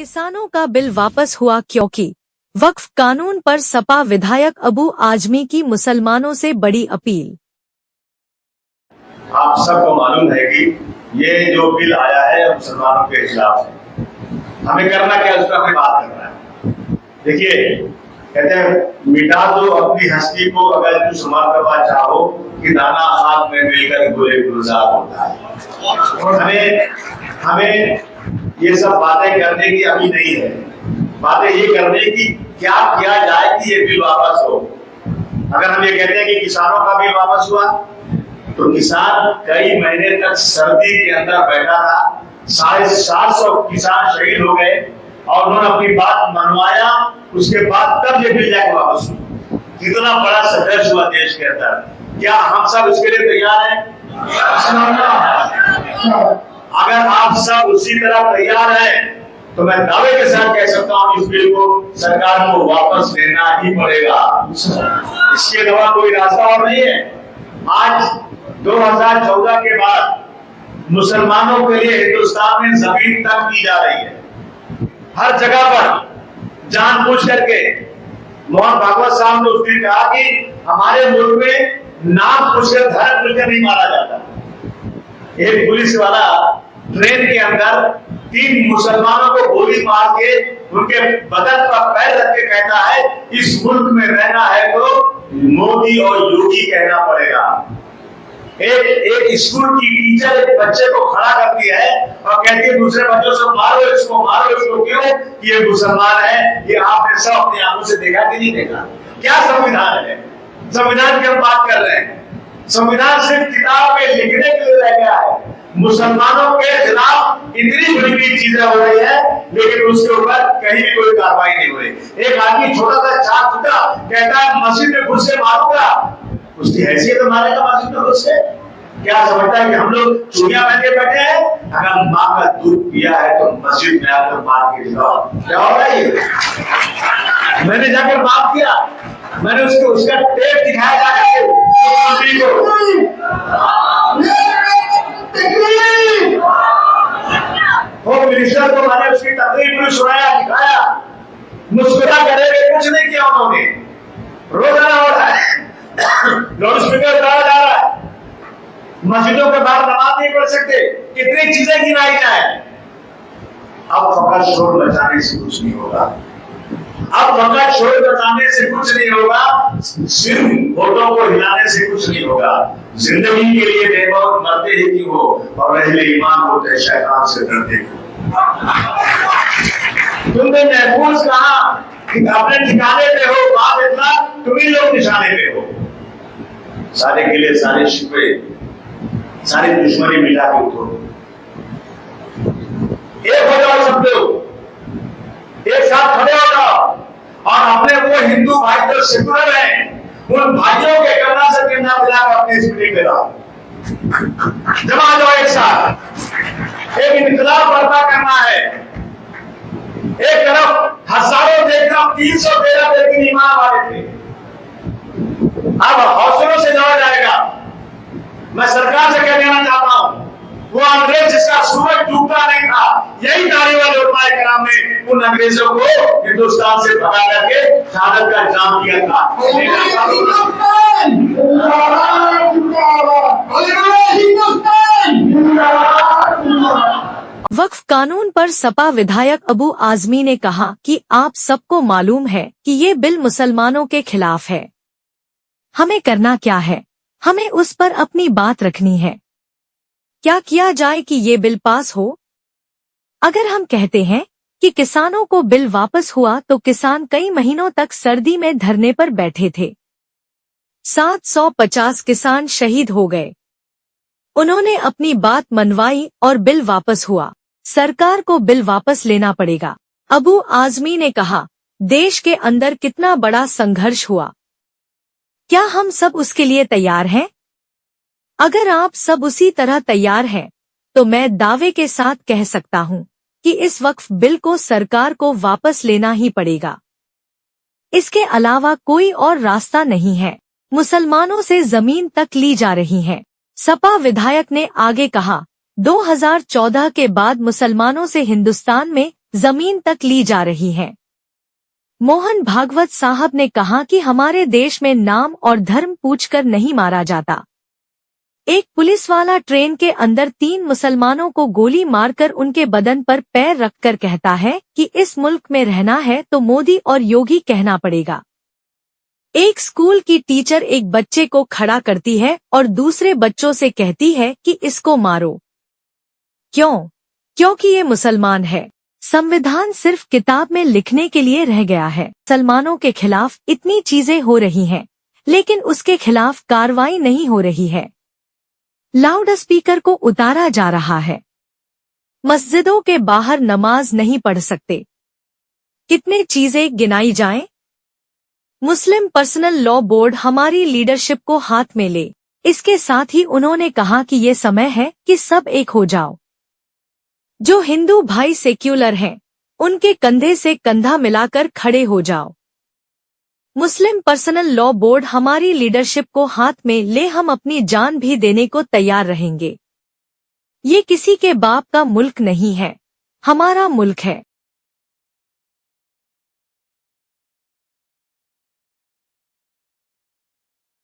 किसानों का बिल वापस हुआ क्योंकि वक्फ कानून पर सपा विधायक अबू आजमी की मुसलमानों से बड़ी अपील। आप सबको मालूम है कि ये जो बिल आया है मुसलमानों के खिलाफ है। हमें करना क्या, उस पर हमें बात करना है। देखिए, कहते हैं मिटा दो अपनी हस्ती को अगर तू समाप्त चाहो कि दाना खाक में मिलकर गुले गुलजार होता है। और हमें ये सब बातें करने की अभी नहीं है। बातें ये करने की क्या किया जाए कि ये बिल वापस हो। अगर हम ये कहते हैं कि किसानों का बिल वापस हुआ तो किसान कई महीने तक सर्दी के अंदर बैठा था। 750 किसान शहीद हो गए और उन्होंने अपनी बात मनवाया। उसके बाद तब ये बिल जाके वापस हुआ। कितना बड़ा संघर्ष हुआ देश के अंदर। क्या हम सब इसके लिए तैयार हैं? अगर आप सब उसी तरह तैयार हैं तो मैं दावे के साथ कह सकता हूं इस बिल को सरकार को वापस लेना ही पड़ेगा। इसके अलावा कोई रास्ता और नहीं है। आज 2014 के बाद मुसलमानों के लिए हिंदुस्तान में जमीन तंग की जा रही है। हर जगह पर जानबूझ करके मोहन भागवत साहब ने उस दिन कहा कि हमारे मुल्क में नाम पूछकर धर्म पूछकर नहीं मारा जाता। एक पुलिस वाला ट्रेन के अंदर 3 मुसलमानों को गोली मार के उनके बदन पर पैर रख के कहता है इस मुल्क में रहना है तो मोदी और योगी कहना पड़ेगा। एक स्कूल की टीचर एक बच्चे को खड़ा करती है और कहती है दूसरे बच्चों से मारो इसको क्यों? ये मुसलमान है। ये आपने सब अपनी आंखों से देखा कि नहीं देखा? क्या संविधान है? संविधान की हम बात कर रहे हैं। संविधान सिर्फ किताब में लिखने के लिए रह गया है। मुसलमानों के खिलाफ इतनी बड़ी चीजें हो रही है लेकिन उसके ऊपर कहीं भी कोई कार्रवाई नहीं हो रही। एक आदमी छोटा सा 4 फुटा कहता है मस्जिद में घुस के मारूंगा। उसकी हैसियत मारेगा मस्जिद में घुस के? क्या समझता है कि हम लोग चूड़ियां पहन के बैठे हैं? अगर माँ का दूध पिया है तो मस्जिद में आकर मार के दिखाओ। क्या होगा ये? मैंने जाकर माफ किया। मैंने उसका टेप दिखाया जाकर मुख्यमंत्री को। होम मिनिस्टर को मैंने उसकी तकलीफ भी सुनाया, दिखाया। मुस्कुरा करेंगे कुछ नहीं किया उन्होंने। रोजाना हो रहा है, लाउड स्पीकर उठाया जा रहा है, मस्जिदों के बाहर नमाज नहीं पढ़ सकते। कितनी चीजें गिनाई जाए। अब फकत शोर मचाने से कुछ नहीं होगा। अब फकत शोर मचाने से कुछ नहीं होगा। सिर्फ वोटों को हिलाने से कुछ नहीं होगा। जिंदगी के लिए बेमौत मरते ही क्यों हो और अहले ईमान होते शैतान से डरते क्यों? तुमने महफूज कहा कि अपने ठिकाने पे हो, बात इतना तुम ही लोग निशाने पे हो। सारे गिले, सारे शिकवे, सारी दुश्मनी मिला के उठो। एक हो जाओ सब लोग, एक साथ खड़े हो जाओ और अपने वो हिंदू भाई जो सेकुलर हैं उन भाइयों के कंधा से कंधा मिलाकर अपनी स्पीड में रहो। जमा जाओ एक साथ। एक इनकलाब बर्पा करना है। एक तरफ हजारों देखना 313 लेकिन ईमान वाले थे। अब हौसलों से जाया जाएगा। मैं सरकार से कह देना चाहता हूं वो अंग्रेज जिसका सूरज डूबता नहीं था, यही दाढ़ी वाले उलमाए कराम ने उन अंग्रेजों को हिंदुस्तान से भगा करके शहादत का इंतजाम किया था। वक्फ कानून पर सपा विधायक अबू आजमी ने कहा कि आप सबको मालूम है कि ये बिल मुसलमानों के खिलाफ है। हमें करना क्या है? हमें उस पर अपनी बात रखनी है। क्या किया जाए कि ये बिल पास हो? अगर हम कहते हैं कि किसानों को बिल वापस हुआ तो किसान कई महीनों तक सर्दी में धरने पर बैठे थे। 750 किसान शहीद हो गए। उन्होंने अपनी बात मनवाई और बिल वापस हुआ। सरकार को बिल वापस लेना पड़ेगा। अबू आजमी ने कहा, देश के अंदर कितना बड़ा संघर्ष हुआ। क्या हम सब उसके लिए तैयार हैं? अगर आप सब उसी तरह तैयार हैं तो मैं दावे के साथ कह सकता हूं कि इस वक्फ बिल को सरकार को वापस लेना ही पड़ेगा। इसके अलावा कोई और रास्ता नहीं है। मुसलमानों से जमीन तक ली जा रही है। सपा विधायक ने आगे कहा, 2014 के बाद मुसलमानों से हिंदुस्तान में जमीन तक ली जा रही हैं। मोहन भागवत साहब ने कहा कि हमारे देश में नाम और धर्म पूछकर नहीं मारा जाता। एक पुलिस वाला ट्रेन के अंदर 3 मुसलमानों को गोली मारकर उनके बदन पर पैर रखकर कहता है कि इस मुल्क में रहना है तो मोदी और योगी कहना पड़ेगा। एक स्कूल की टीचर एक बच्चे को खड़ा करती है और दूसरे बच्चों से कहती है कि इसको मारो। क्यों? क्योंकि ये मुसलमान है। संविधान सिर्फ किताब में लिखने के लिए रह गया है। मुसलमानों के खिलाफ इतनी चीजें हो रही हैं, लेकिन उसके खिलाफ कार्रवाई नहीं हो रही है। लाउड स्पीकर को उतारा जा रहा है। मस्जिदों के बाहर नमाज नहीं पढ़ सकते। कितने चीजें गिनाई जाएं? मुस्लिम पर्सनल लॉ बोर्ड हमारी लीडरशिप को हाथ में ले। इसके साथ ही उन्होंने कहा कि ये समय है कि सब एक हो जाओ। जो हिंदू भाई सेक्युलर हैं, उनके कंधे से कंधा मिलाकर खड़े हो जाओ। मुस्लिम पर्सनल लॉ बोर्ड हमारी लीडरशिप को हाथ में ले, हम अपनी जान भी देने को तैयार रहेंगे। ये किसी के बाप का मुल्क नहीं है, हमारा मुल्क है।